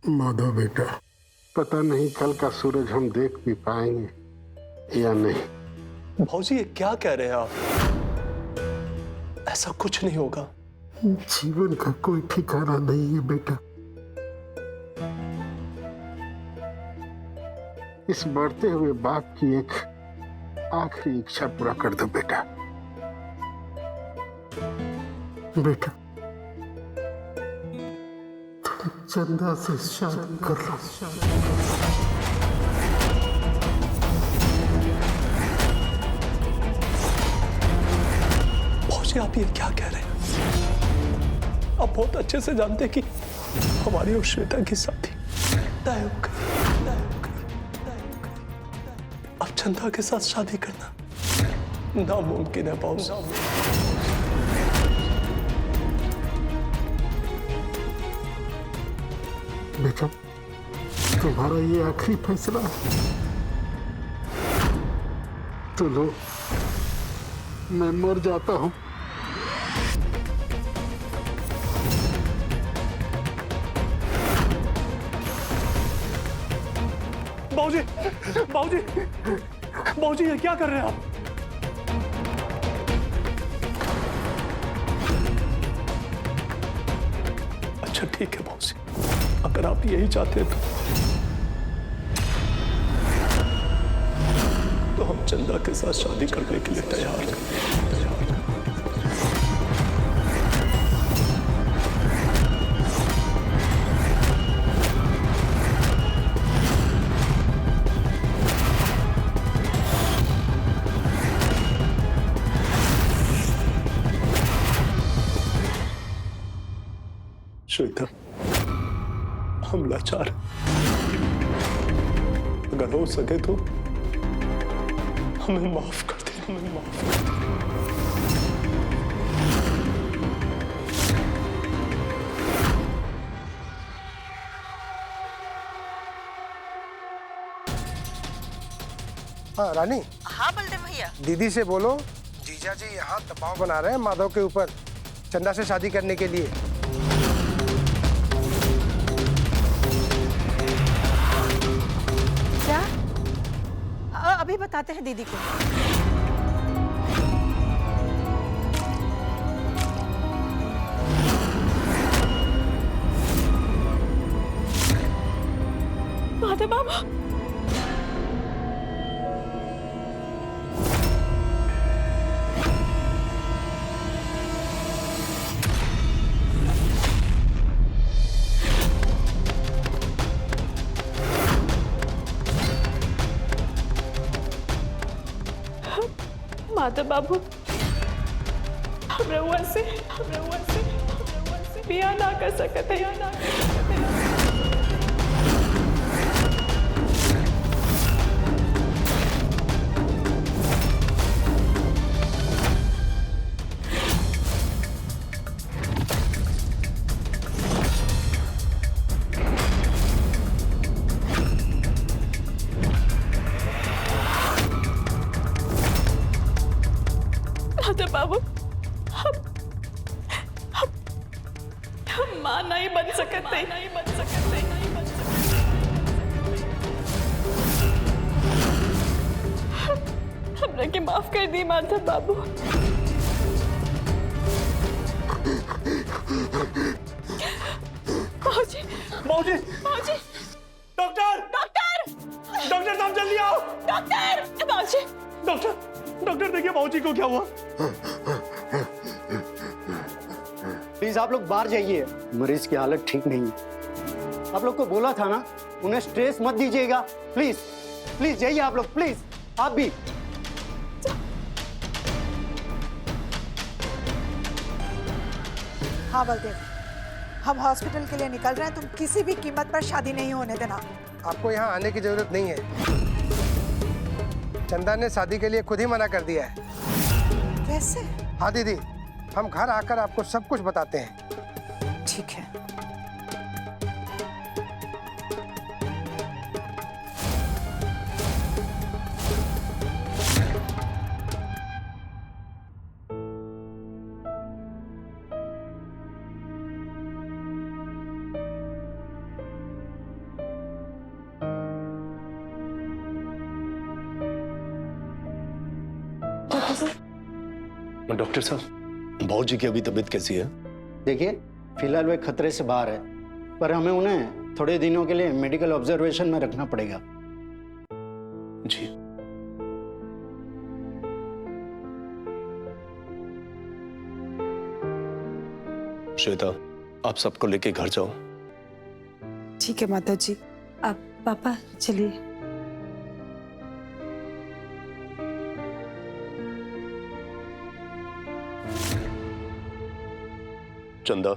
माधव बेटा, पता नहीं कल का सूरज हम देख भी पाएंगे या नहीं। भौजी ये क्या कह रहे हैं आप? ऐसा कुछ नहीं होगा। जीवन का कोई ठिकाना नहीं है बेटा। इस बढ़ते हुए बाप की एक आखिरी इच्छा पूरा कर दो बेटा। बेटा, तुम चंदा से शादी कर लो। भौजी आप ये क्या कह रहे हैं? आप बहुत अच्छे से जानते हैं कि हमारी और श्वेता की शादी तय हो गई। अब चंदा के साथ शादी करना नामुमकिन है भाऊ। बेटा, तुम्हारा ये आखिरी फैसला है। तो लो, मैं मर जाता हूं। बाबूजी, बाबूजी, बाबूजी ये क्या कर रहे हैं आप? अच्छा ठीक है बाबूजी, अगर आप यही चाहते हैं तो हम चंदा के साथ शादी करने के लिए तैयार हैं। श्वेता, हम लाचार, अगर हो सके तो हमें माफ कर दे, हमें माफ कर दे। हाँ रानी। हाँ बलदेव भैया। दीदी से बोलो जीजा जी यहाँ दबाव बना रहे हैं माधव के ऊपर चंदा से शादी करने के लिए। क्या? अभी बताते हैं दीदी को। माधव बाबा, माधव बाबू, हम रउआ से बिया ना कर सकते हैं। माधव बाबू, हम मां नहीं बन सकते। हमरा के माफ कर दी माधव बाबू। बाबूजी, बाबूजी, बाबूजी, डॉक्टर, डॉक्टर, डॉक्टर साहब जल्दी आओ। डॉक्टर, बाबूजी, डॉक्टर, डॉक्टर देखिए बाबूजी को क्या हुआ। प्लीज आप लोग बाहर जाइए, मरीज की हालत ठीक नहीं है। आप लोग को बोला था ना, उन्हें स्ट्रेस मत दीजिएगा। प्लीज प्लीज जाइए आप लोग, प्लीज आप भी। हाँ बलदेव, हम हॉस्पिटल के लिए निकल रहे हैं। तुम किसी भी कीमत पर शादी नहीं होने देना। आपको यहाँ आने की जरूरत नहीं है। चंदा ने शादी के लिए खुद ही मना कर दिया है। कैसे? हाँ दीदी, हम घर आकर आपको सब कुछ बताते हैं। ठीक है। डॉक्टर साहब, भाऊ जी की अभी तबीयत कैसी है? देखिए, फिलहाल वे खतरे से बाहर है, पर हमें उन्हें थोड़े दिनों के लिए मेडिकल ऑब्जर्वेशन में रखना पड़ेगा। जी। श्वेता, आप सबको लेके घर जाओ। ठीक है माधव जी। आप पापा चलिए। चंदा,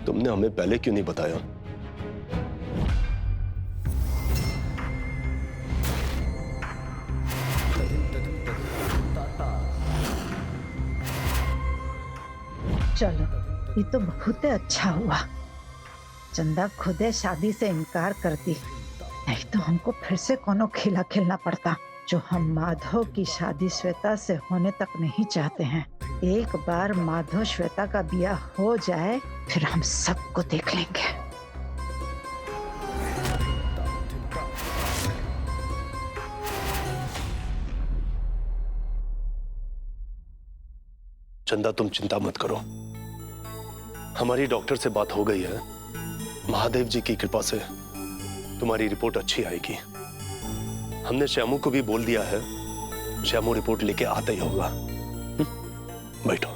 तुमने हमें पहले क्यों नहीं बताया? चलो, ये तो बहुत अच्छा हुआ। चंदा खुदे शादी से इनकार कर दी, नहीं तो हमको फिर से कोनो खेला खेलना पड़ता। जो हम माधव की शादी श्वेता से होने तक नहीं चाहते हैं। एक बार माधव श्वेता का ब्याह हो जाए, फिर हम सबको देख लेंगे। चंदा, तुम चिंता मत करो, हमारी डॉक्टर से बात हो गई है। महादेव जी की कृपा से तुम्हारी रिपोर्ट अच्छी आएगी। हमने श्यामू को भी बोल दिया है, श्यामू रिपोर्ट लेके आता ही होगा। बैठो।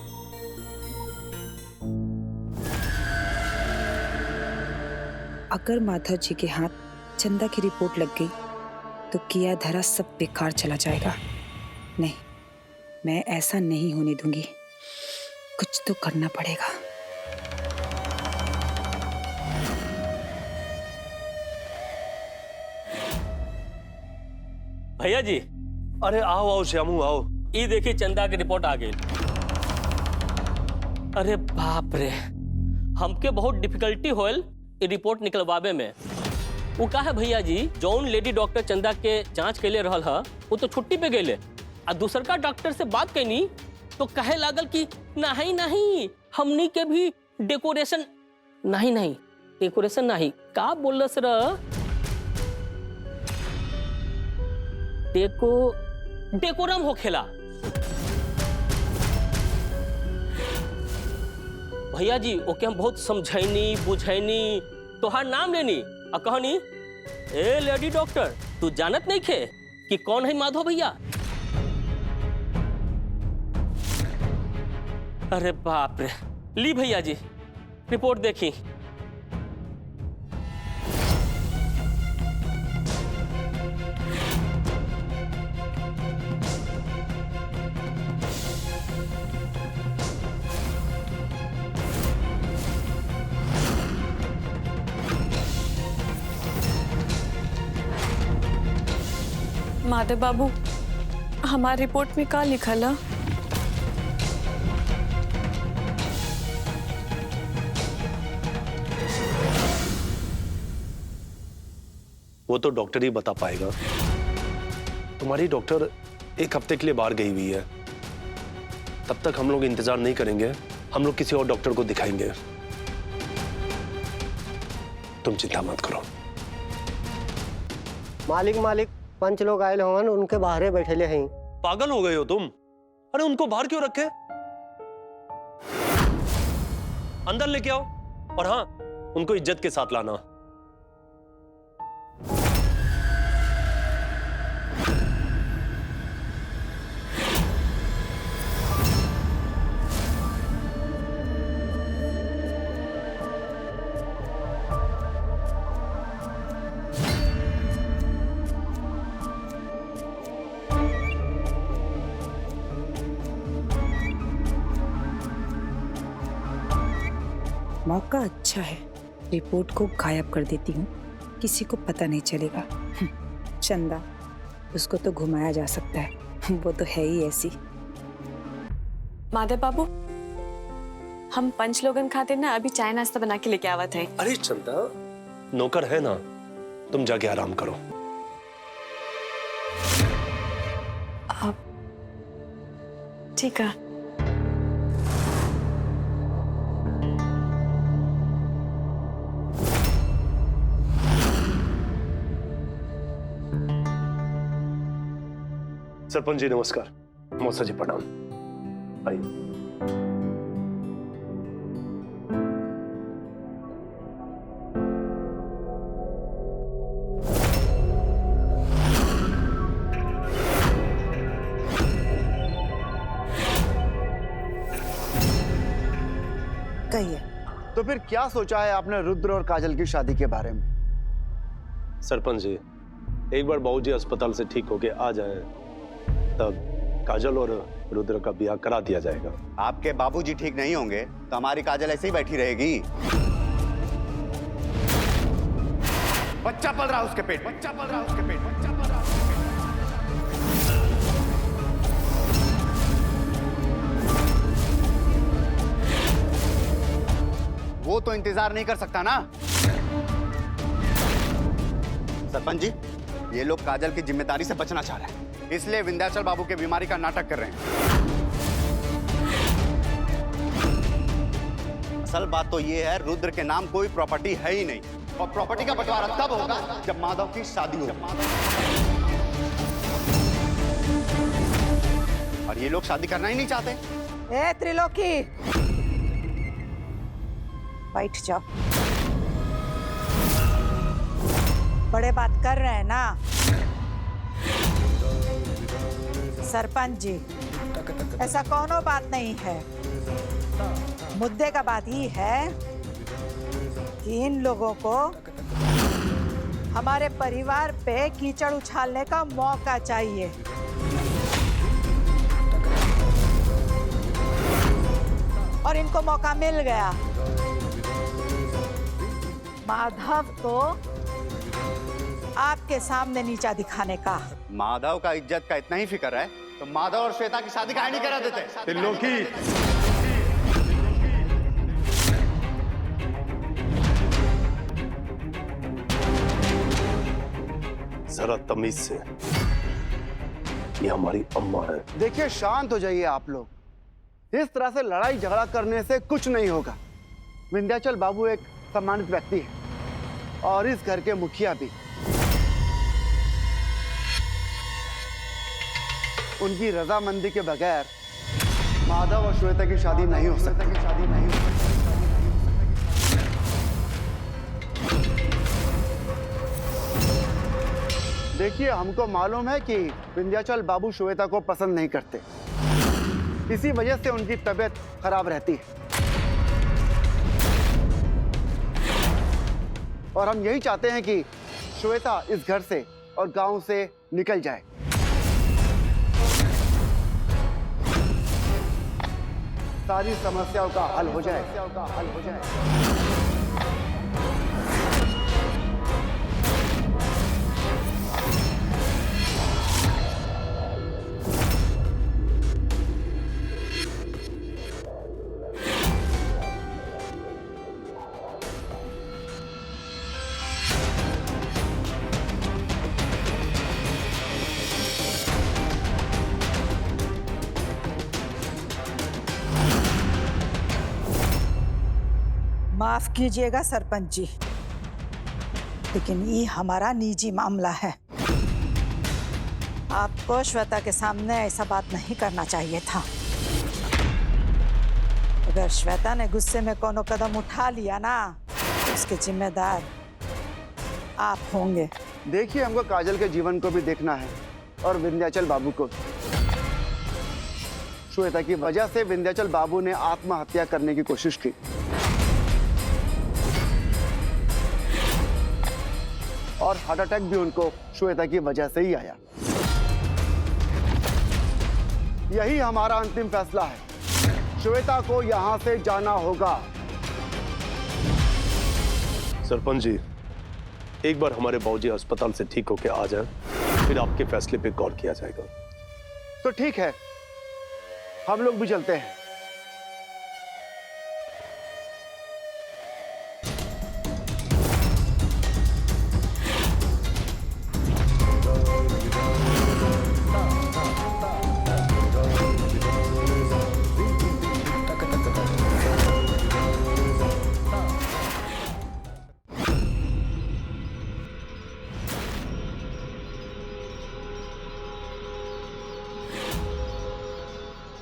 अगर माधव जी के हाथ चंदा की रिपोर्ट लग गई तो किया धरा सब बेकार चला जाएगा। नहीं, मैं ऐसा नहीं होने दूंगी। कुछ तो करना पड़ेगा। भैया जी, अरे आओ आओ श्यामू आओ। ये देखिए चंदा की रिपोर्ट आ गई। अरे बाप रे, हमके बहुत डिफिकल्टी होल ये रिपोर्ट निकलवावे में। वो का है भैया जी, जौन लेडी डॉक्टर चंदा के जांच के लिए रहल है, वो तो छुट्टी पे गए। और दूसर का डॉक्टर से बात कैनी तो कहे लागल कि नहीं नहीं, हमनी के भी डेकोरेशन नहीं डेकोरेशन नहीं, का बोल रहा डेकोरम हो खेला। भैया जी, ओके हम बहुत समझैनी बुझैनी, तोहार नाम लेनी और कहनी, ए लेडी डॉक्टर, तू जानत नहीं खे कि कौन है माधव भैया? अरे बाप रे। ली भैया जी रिपोर्ट देखी। माधव बाबू, हमारी रिपोर्ट में का लिखल है? वो तो डॉक्टर ही बता पाएगा। तुम्हारी डॉक्टर एक हफ्ते के लिए बाहर गई हुई है, तब तक हम लोग इंतजार नहीं करेंगे, हम लोग किसी और डॉक्टर को दिखाएंगे। तुम चिंता मत करो। मालिक पंच लोग आए होवन, उनके बाहरे बैठे हैं। पागल हो गए हो तुम? अरे उनको बाहर क्यों रखे? अंदर लेके आओ, और हाँ, उनको इज्जत के साथ लाना। मौका अच्छा है, रिपोर्ट को गायब कर देती हूँ, किसी को पता नहीं चलेगा। चंदा, उसको तो घुमाया जा सकता है, वो तो है ही ऐसी। माधव बाबू, हम पंच लोगन खातिर ना अभी चाय नाश्ता बना के लेके आवत है। अरे चंदा, नौकर है ना, तुम जाके आराम करो। ठीक है। सरपंच जी नमस्कार। मौसा जी प्रणाम। आइए। कहिए। तो फिर क्या सोचा है आपने रुद्र और काजल की शादी के बारे में? सरपंच जी, एक बार बाबूजी अस्पताल से ठीक होके आ जाए तब काजल और रुद्र का ब्याह करा दिया जाएगा। आपके बाबूजी ठीक नहीं होंगे तो हमारी काजल ऐसे ही बैठी रहेगी। बच्चा पल रहा उसके पेट, बच्चा पल रहा उसके पेट, बच्चा पल रहा उसके पेट। वो तो इंतजार नहीं कर सकता ना। सरपंच जी, ये लोग काजल की जिम्मेदारी से बचना चाह रहे हैं, इसलिए विंध्याचल बाबू के बीमारी का नाटक कर रहे हैं। असल बात तो ये है, रुद्र के नाम कोई प्रॉपर्टी है ही नहीं, और प्रॉपर्टी का बंटवारा तब होगा जब माधव की शादी हो। और ये लोग शादी करना ही नहीं चाहते। ए त्रिलोकी, बैठ जाओ। बड़े बात कर रहे हैं ना सरपंच जी, ऐसा कोनो बात नहीं है। मुद्दे का बात ही है कि इन लोगों को हमारे परिवार पे कीचड़ उछालने का मौका चाहिए। और इनको मौका मिल गया। माधव को आपके सामने नीचा दिखाने का। माधव का इज्जत का इतना ही फिक्र है तो माधव और श्वेता की शादी काहे नहीं करा देते? त्रिलोकी, जरा तमीज से, ये हमारी अम्मा है। देखिए, शांत हो जाइए आप लोग। इस तरह से लड़ाई झगड़ा करने से कुछ नहीं होगा। विंध्याचल बाबू एक सम्मानित व्यक्ति है और इस घर के मुखिया भी। उनकी रजामंदी के बगैर माधव और श्वेता की शादी नहीं हो सकती। देखिए, हमको मालूम है कि विंध्याचल बाबू श्वेता को पसंद नहीं करते, इसी वजह से उनकी तबीयत खराब रहती है। और हम यही चाहते हैं कि श्वेता इस घर से और गांव से निकल जाए। सारी समस्याओं का हल हो जाए। माफ कीजिएगा सरपंच जी, लेकिन ये हमारा निजी मामला है। आपको श्वेता के सामने ऐसा बात नहीं करना चाहिए था। अगर श्वेता ने गुस्से में कोनो कदम उठा लिया ना, तो उसके जिम्मेदार आप होंगे। देखिए, हमको काजल के जीवन को भी देखना है और विंध्याचल बाबू को। श्वेता की वजह से विंध्याचल बाबू ने आत्महत्या करने की कोशिश की। और हार्ट अटैक भी उनको श्वेता की वजह से ही आया। यही हमारा अंतिम फैसला है। श्वेता को यहां से जाना होगा। सरपंच जी, एक बार हमारे बाबूजी अस्पताल से ठीक होके आ जाए, फिर आपके फैसले पे गौर किया जाएगा। तो ठीक है, हम लोग भी चलते हैं।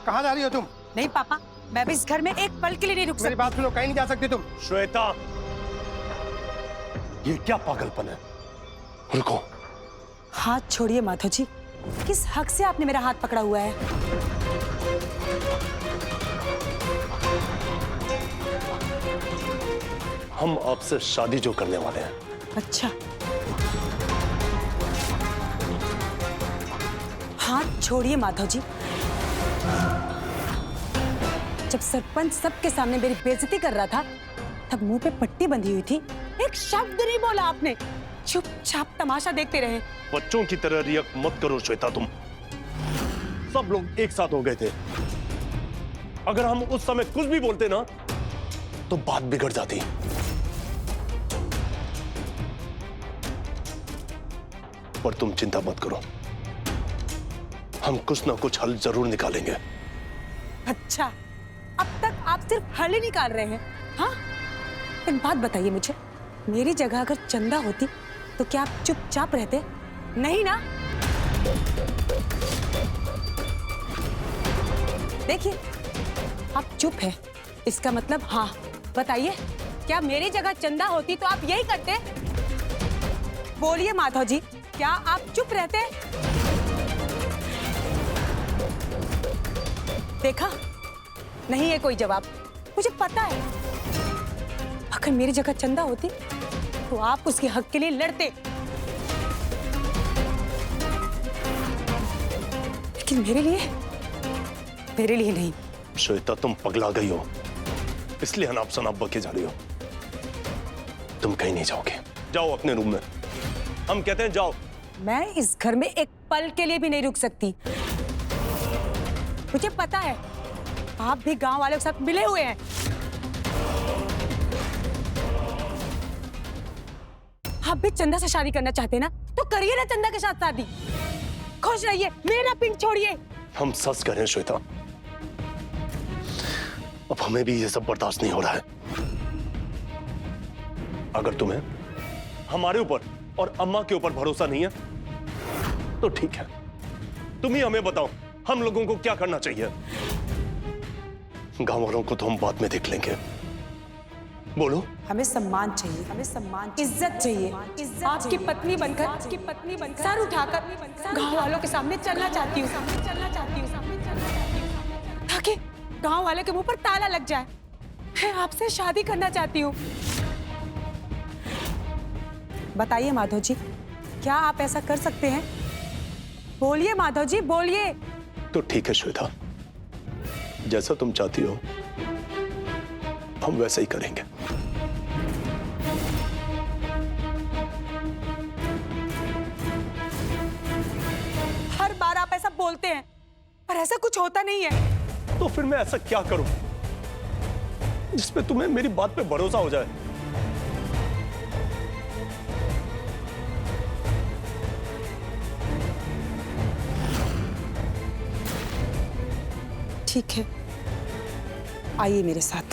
कहाँ जा रही हो तुम? नहीं पापा, मैं भी इस घर में एक पल के लिए नहीं रुक मेरी बात सुनो, कहीं नहीं जा सकती तुम। श्वेता, ये क्या पागलपन है? रुको। हाथ छोड़िए माधव जी, किस हक से आपने मेरा हाथ पकड़ा हुआ है? हम आपसे शादी जो करने वाले हैं। अच्छा, हाथ छोड़िए माधव जी। जब सरपंच सबके सामने मेरी बेइज्जती कर रहा था, तब मुंह पे पट्टी बंधी हुई थी, एक शब्द नहीं बोला आपने, चुपचाप तमाशा देखते रहे। बच्चों की तरह रिएक्ट मत करो श्वेता, तुम सब लोग एक साथ हो गए थे। अगर हम उस समय कुछ भी बोलते ना तो बात बिगड़ जाती। पर तुम चिंता मत करो, हम कुछ ना कुछ हल जरूर निकालेंगे। अच्छा, अब तक आप सिर्फ हल ही निकाल रहे हैं, हाँ? एक बात बताइए मुझे, मेरी जगह अगर चंदा होती तो क्या आप चुपचाप रहते? नहीं ना? देखिए, आप चुप हैं, इसका मतलब हाँ। बताइए, क्या मेरी जगह चंदा होती तो आप यही करते? बोलिए माधव जी, क्या आप चुप रहते? देखा, नहीं है कोई जवाब। मुझे पता है, अगर मेरी जगह चंदा होती तो आप उसके हक के लिए लड़ते, लेकिन मेरे लिए नहीं। श्वेता, तुम पगला गई हो, इसलिए अनाप शनाप बके जा रही हो। तुम कहीं नहीं जाओगे, जाओ अपने रूम में। हम कहते हैं जाओ। मैं इस घर में एक पल के लिए भी नहीं रुक सकती। मुझे पता है, आप भी गांव वालों के साथ मिले हुए हैं। आप भी चंदा से शादी करना चाहते हैं ना, तो करिए ना चंदा के साथ शादी। खुश रहिए, मेरा पिंड छोड़िए। हम सच कह रहे हैं श्वेता, अब हमें भी ये सब बर्दाश्त नहीं हो रहा है। अगर तुम्हें हमारे ऊपर और अम्मा के ऊपर भरोसा नहीं है तो ठीक है, तुम ही हमें बताओ हम लोगों को क्या करना चाहिए। गांव वालों को तो हम बाद में देख लेंगे। बोलो। हमें सम्मान चाहिए, हमें सम्मान, इज्जत चाहिए। आपकी पत्नी बनकर सर उठाकर गांव वालों के सामने चलना चाहती हूँ, ताकि गांव वालों के मुंह पर ताला लग जाए। मैं आपसे शादी करना चाहती हूँ। बताइए माधव जी, क्या आप ऐसा कर सकते हैं? बोलिए माधव जी, बोलिए। तो ठीक है श्वेता, जैसा तुम चाहती हो हम वैसा ही करेंगे। हर बार आप ऐसा बोलते हैं, पर ऐसा कुछ होता नहीं है। तो फिर मैं ऐसा क्या करूं जिसपे तुम्हें मेरी बात पे भरोसा हो जाए? ठीक है, आइए मेरे साथ।